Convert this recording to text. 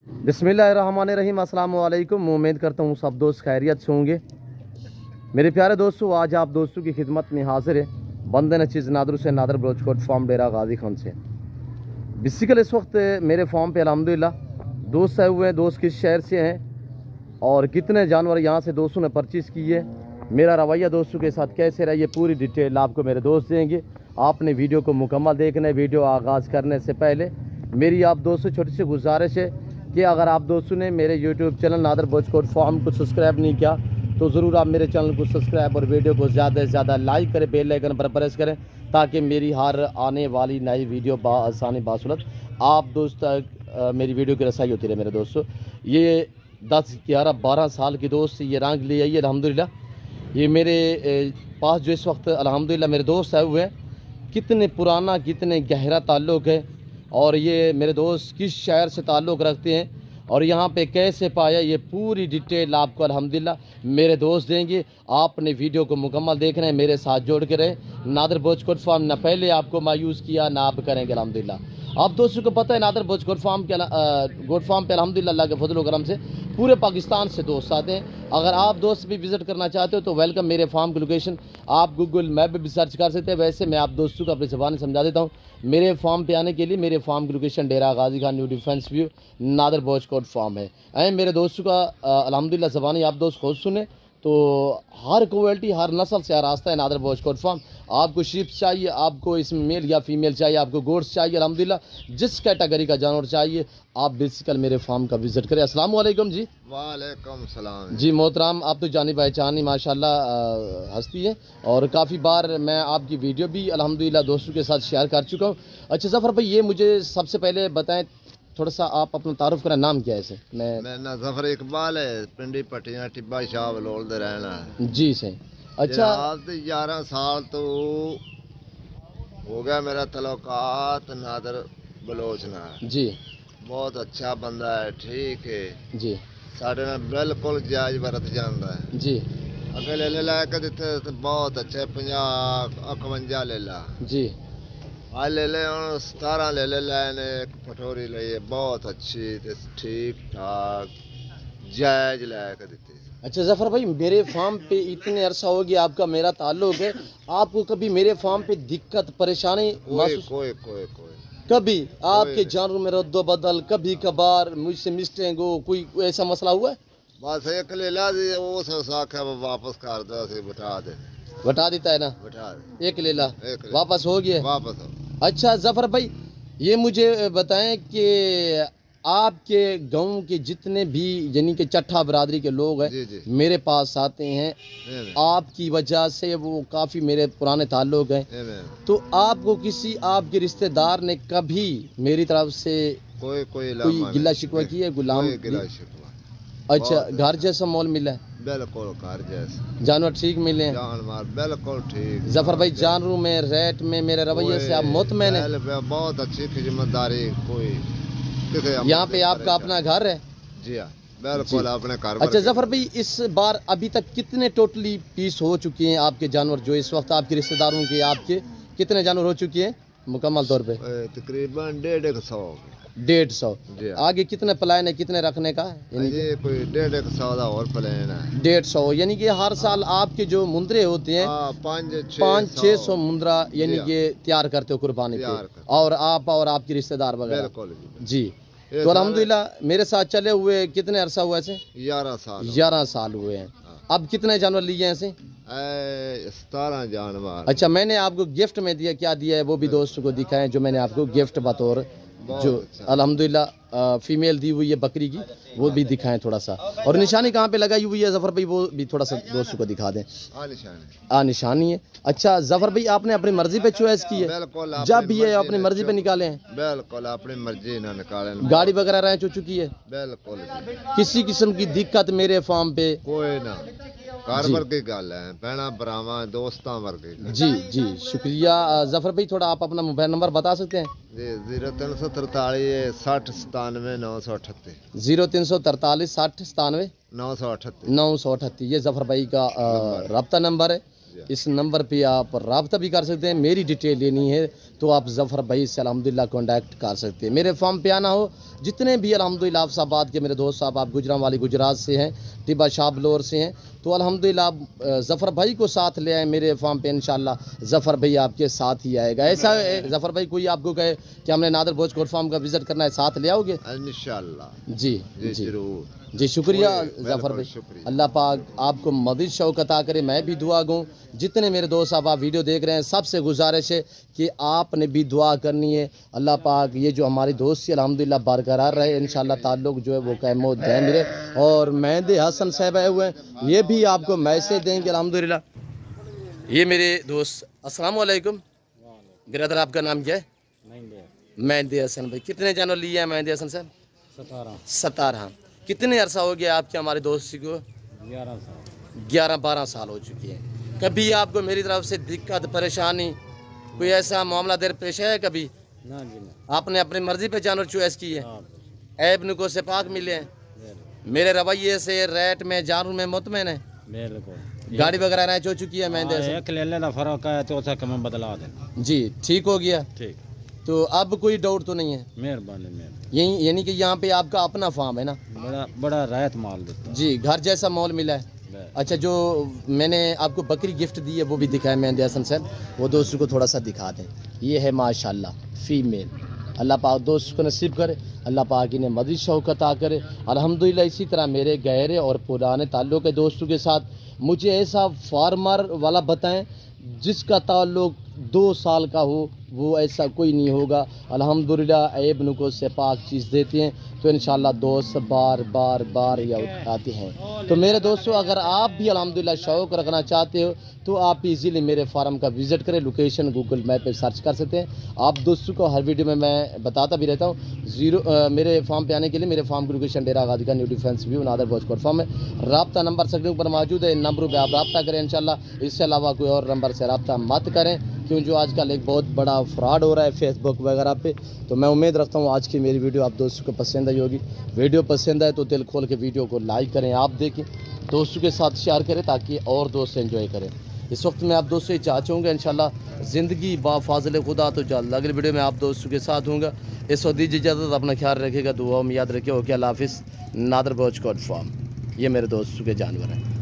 बिस्मिल्लाहिर्रहमानिर्रहीम, अस्सलाम वालेकुम। उम्मीद करता हूँ सब दोस्त खैरियत से होंगे। मेरे प्यारे दोस्तों, आज आप दोस्तों की खिदमत में हाजिर है बंद नचीज़ नादर से नादर बलोचकोट फार्म डेरा गाजी खान से। बेसिकल इस वक्त मेरे फार्म पे अल्हम्दुलिल्लाह दोस्त आए हुए हैं। दोस्त किस शहर से हैं और कितने जानवर यहाँ से दोस्तों ने परचेज़ किए, मेरा रवैया दोस्तों के साथ कैसे रहा, ये पूरी डिटेल आपको मेरे दोस्त देंगे। आपने वीडियो को मुकम्मल देखना है। वीडियो आगाज़ करने से पहले मेरी आप दोस्तों छोटी सी गुजारिश है कि अगर आप दोस्तों ने मेरे YouTube channel Nadar Balochkot farm को सब्सक्राइब नहीं किया तो ज़रूर आप मेरे चैनल को सब्सक्राइब और वीडियो को ज़्यादा से ज़्यादा लाइक करें, बेल आइकन पर प्रेस करें ताकि मेरी हर आने वाली नई वीडियो आसानी बासुलत आप दोस्त तक मेरी वीडियो की रसाई होती रहे। मेरे दोस्तों, ये 10, 11, 12 साल की दोस्त ये रंग ले आई है अल्हम्दुलिल्लाह। ये मेरे पास जो इस वक्त अल्हम्दुलिल्लाह मेरे दोस्त आए हुए हैं, कितने पुराना कितने गहरा ताल्लुक़ है और ये मेरे दोस्त किस शहर से ताल्लुक़ रखते हैं और यहाँ पे कैसे पाया, ये पूरी डिटेल आपको अल्हम्दुलिल्लाह मेरे दोस्त देंगे। आपने वीडियो को मुकम्मल देखना है, मेरे साथ जोड़ के रहे। नादर बलोचकोट फार्म न पहले आपको मायूस किया ना आप करेंगे अल्हम्दुलिल्लाह। आप दोस्तों को पता है नादर बलोचकोट फार्म के गोट फार्म पे अल्हम्दुलिल्लाह अल्लाह के फजल व करम से पूरे पाकिस्तान से दोस्त आते हैं। अगर आप दोस्त भी विज़िट करना चाहते हो तो वेलकम। मेरे फार्म की लोकेशन आप गूगल मैप पे भी सर्च कर सकते हैं। वैसे मैं आप दोस्तों को अपनी ज़बान समझा देता हूँ। मेरे फार्म पे आने के लिए मेरे फार्म की location Dera Ghazi Khan new defence view Nadir Balochkot farm है। मेरे दोस्तों का अल्हम्दुलिल्लाह ज़बानी आप दोस्त खुद सुने तो हर क्वालिटी हर नस्ल से रास्ता है नादर बलोचकोट फार्म। आपको शीप चाहिए, आपको इसमें मेल या फीमेल चाहिए, आपको गोड्स चाहिए, अल्हम्दुलिल्लाह जिस कैटेगरी का जानवर चाहिए आप बेसिकल मेरे फार्म का विज़िट करें। अस्सलाम वालेकुम जी। वालेकुम सलाम जी मोहतराम, आप तो जानी पहचानी माशाल्लाह हस्ती है और काफ़ी बार मैं आपकी वीडियो भी अल्हम्दुलिल्लाह दोस्तों के साथ शेयर कर चुका हूँ। अच्छा ज़फ़र भाई, ये मुझे सबसे पहले बताएं थोड़ा सा, आप अपना तारुफ करें, नाम क्या है इसे? मेरा नाम ज़फ़र इकबाल है, पिंडी पट्टियां टिब्बा शाह बलोल दे रहना है जी सही। अच्छा, 11 साल तो हो गया मेरा तल्लुकात नादर बलोच नाल जी। बहुत अच्छा बंदा है, ठीक है जी साढ़े नाल बिल्कुल जायज बरत जाता है जी। अगे ले लैके दिते ते बहुत अच्छे 50 51 ले ला जी। आज ले हूँ 17 ले लैने। एक पठोरी ली है बहुत अच्छी ते ठीक ठाक जायज लैके दी। अच्छा ज़फ़र भाई, मेरे फार्म पे इतने अरसा हो गया आपका मेरा ताल्लुक है, आपको कभी मेरे फार्म पे दिक्कत परेशानी महसूस? कोई कोई कोई कभी आपके जानवर में रद्दो बदल, कभी कभार मुझसे मिस्टेक हो, कोई ऐसा मसला हुआ है? बस एक ले ला दी वो साखा वापस कर दो से बता देता है ना, बैठा दे एक ले ला एक ले वापस हो गया। वापस हो। अच्छा ज़फ़र भाई, ये मुझे बताएं कि आपके गांव के जितने भी यानी कि चट्ठा बरादरी के लोग जी, हैं जी। मेरे पास आते हैं, आपकी वजह से वो काफ़ी मेरे पुराने ताल्लुक हैं, तो आपको किसी आपके रिश्तेदार ने कभी मेरी तरफ से कोई गिला शिकवा की है? गुलाम? अच्छा, घर जैसा मॉल मिला है? बिल्कुल घर जैसा जानवर ठीक मिले हैं? जानवर बिल्कुल ठीक। ज़फ़र भाई, जानवरों में रेट में मेरे रवैये से आप मुतमईन हैं? बहुत अच्छी खिदमतदारी। कोई यहाँ पे आपका अपना घर है? जी हाँ बिल्कुल अपने घर। अच्छा ज़फ़र भाई, इस बार अभी तक कितने टोटली पीस हो चुके हैं आपके जानवर जो इस वक्त आपके रिश्तेदारों के? आपके कितने जानवर हो चुके हैं मुकम्मल तौर पे? तकरीबन 150। 150। आगे कितने प्लान है, कितने रखने का? ये कोई 150 का और प्लान है। 150 यानी कि हर साल आपके जो मुंदरे होते हैं 500-600 मुंदरा यानी कि तैयार करते हो कुर्बानी पे, और आप और आपके रिश्तेदार वगैरह? जी। तो अल्हम्दुलिल्लाह मेरे साथ चले हुए कितने अरसा हुआ ऐसे? 11 साल हुए हैं। अब कितने जानवर लिए हैं ऐसे? 17 जानवर। अच्छा, मैंने आपको गिफ्ट में दिया, क्या दिया है वो भी दोस्तों को दिखाएं जो मैंने आपको गिफ्ट बतौर जो अल्हम्दुलिल्लाह फीमेल दी हुई है बकरी की, वो भी दिखाएं थोड़ा सा। और निशानी कहाँ पे लगाई हुई है ज़फ़र भाई, वो भी थोड़ा सा दोस्तों को दिखा दें। निशानी है। अच्छा ज़फ़र भाई, आपने अपनी मर्जी पे चॉइस की है? जब भी है अपनी मर्जी पे निकाले हैं? बिल्कुल अपनी मर्जी ना निकाले। गाड़ी वगैरह रैंच हो चुकी है? बिल्कुल। किसी किस्म की दिक्कत मेरे फार्म पे? कोई ना, घर वर्गी गल है, भैना भरावां दोस्तां वर्गी। जी जी, शुक्रिया। ज़फ़र भाई, थोड़ा आप अपना मोबाइल नंबर बता सकते हैं? 0343 60 97 938। 0343 60 97 938। 938 ये ज़फ़र भाई का रब्ता नंबर है। اس نمبر پہ آپ رابطہ بھی کر سکتے ہیں. میری ڈیٹیل لینی ہے تو آپ ظفر بھائی سے الحمدللہ کانٹیکٹ کر سکتے ہیں. میرے فارم پہ آنا ہو, جتنے بھی الحمدللہ حافظ آباد کے میرے دوست صاحب, آپ گجرانوالی گجرات سے ہیں, ٹیبا شاہ بلور سے ہیں, تو الحمدللہ آپ ظفر بھائی کو ساتھ لے آئیں میرے فارم پہ. انشاءاللہ ظفر بھائی آپ کے ساتھ ہی آئے گا. ایسا ظفر بھائی کوئی آپ کو کہے کہ ہم نے نادر بلوچ کوٹ فارم کا وزٹ کرنا ہے, ساتھ لے آؤ گے؟ انشاءاللہ جی جی جی ضرور. جی شکریہ بالکل ظفر بھائی. شکریہ. اللہ پاک آپ کو مزید شوق عطا کرے. میں بھی دعا گوں, جتنے میرے دوست صاحب آپ ویڈیو دیکھ رہے ہیں سب سے گزارش ہے کہ آپ نے بھی دعا کرنی ہے. اللہ پاک یہ جو ہماری دوستی الحمدللہ برقرار رہے, انشاءاللہ تعلق جو ہے وہ قائم و دائم رہے. اور مہندی حسن صاحب آئے ہوئے ہیں, یہ بھی آپ کو میسج دیں گے الحمدللہ. یہ میرے دوست, السلام علیکم برادر, آپ کا نام کیا ہے؟ مہندی حسن بھائی. کتنے چینل لیے ہیں مہندی حسن صاحب؟ 17. کتنے عرصہ ہو گیا آپ کے ہمارے دوستی کو؟ 11-12 سال ہو چکی ہیں. کبھی آپ کو میری طرف سے دقت پریشانی کوئی ایسا معاملہ در پیش ہے کبھی؟ آپ نے اپنی مرضی پہ جانور چوائس کی ہے, عیب نکو سے پاک ملے ہیں, میرے رویے سے ریٹ میں جانور میں مطمئن ہے؟ گاڑی وغیرہ رائچ ہو چکی ہے مہندی حسن؟ فرق ہے تو اسے کم بدلا دینا. جی ٹھیک ہو گیا. ٹھیک, تو اب کوئی ڈاؤٹ تو نہیں ہے؟ مہربانی. یہی یعنی کہ یہاں پہ آپ کا اپنا فارم ہے نا؟ بڑا رایت مال دیتا. جی گھر جیسا مال ملا ہے. اچھا, جو میں نے آپ کو بکری گفٹ دی ہے وہ بھی دکھائے مہندی حسن صاحب, وہ دوستوں کو تھوڑا سا دکھا دیں. یہ ہے ماشاءاللہ فیمیل. اللہ پاک دوست کو نصیب کرے, اللہ پاک انہیں مزید شوق عطا کرے. الحمدللہ اسی طرح میرے گہرے اور پرانے تعلق کے دوستوں کے ساتھ مجھے ایسا فارمر والا بتائیں جس کا تعلق 2 سال کا ہو, وہ ایسا کوئی نہیں ہوگا. الحمدللہ عیب نکو سے پاک چیز دیتے ہیں, تو انشاءاللہ دوست بار بار یہ اٹھاتے ہیں. تو میرے دوستوں, اگر آپ بھی الحمدللہ شوق رکھنا چاہتے ہو تو آپ ایزیلی میرے فارم کا وزٹ کریں. لوکیشن گوگل میپ پہ سرچ کر سکتے ہیں. آپ دوستوں کو ہر ویڈیو میں بتاتا بھی رہتا ہوں. میرے فارم پہ آنے کے لیے میرے فارم کی لوکیشن ڈیرا غازی کا نیو ڈیفینس ویو نادر بلوچ کوٹ فارم ہے. رابطہ نمبر سکرین پر موجود ہے, ان نمبروں پہ آپ رابطہ کریں انشاءاللہ. اس سے علاوہ کوئی اور نمبر سے رابطہ مت کریں, کیوں جو آج کل ایک بہت بڑا فراڈ ہو رہا ہے فیس بک وغیرہ پہ. تو میں امید رکھتا ہوں آج کی میری ویڈیو آپ دوستوں کو پسند آئی ہوگی. ویڈیو پسند آئے تو دل کھول کے ویڈیو کو لائک کریں, آپ دیکھیں, دوستوں کے ساتھ شیئر کریں تاکہ اور دوست انجوائے کریں. اس وقت میں آپ دوستوں سے چاہتا ہوں گا انشاءاللہ زندگی با فاضل خدا تو جلد اگلی ویڈیو میں آپ دوستوں کے ساتھ ہوں گا. اس وقت دیجیے اجازت, اپنا خیال رکھے گا, دعاؤں میں یاد رکھے. اوکے, اللہ حافظ. نادر بلوچ کوٹ فارم, یہ میرے دوستوں کے جانور ہیں.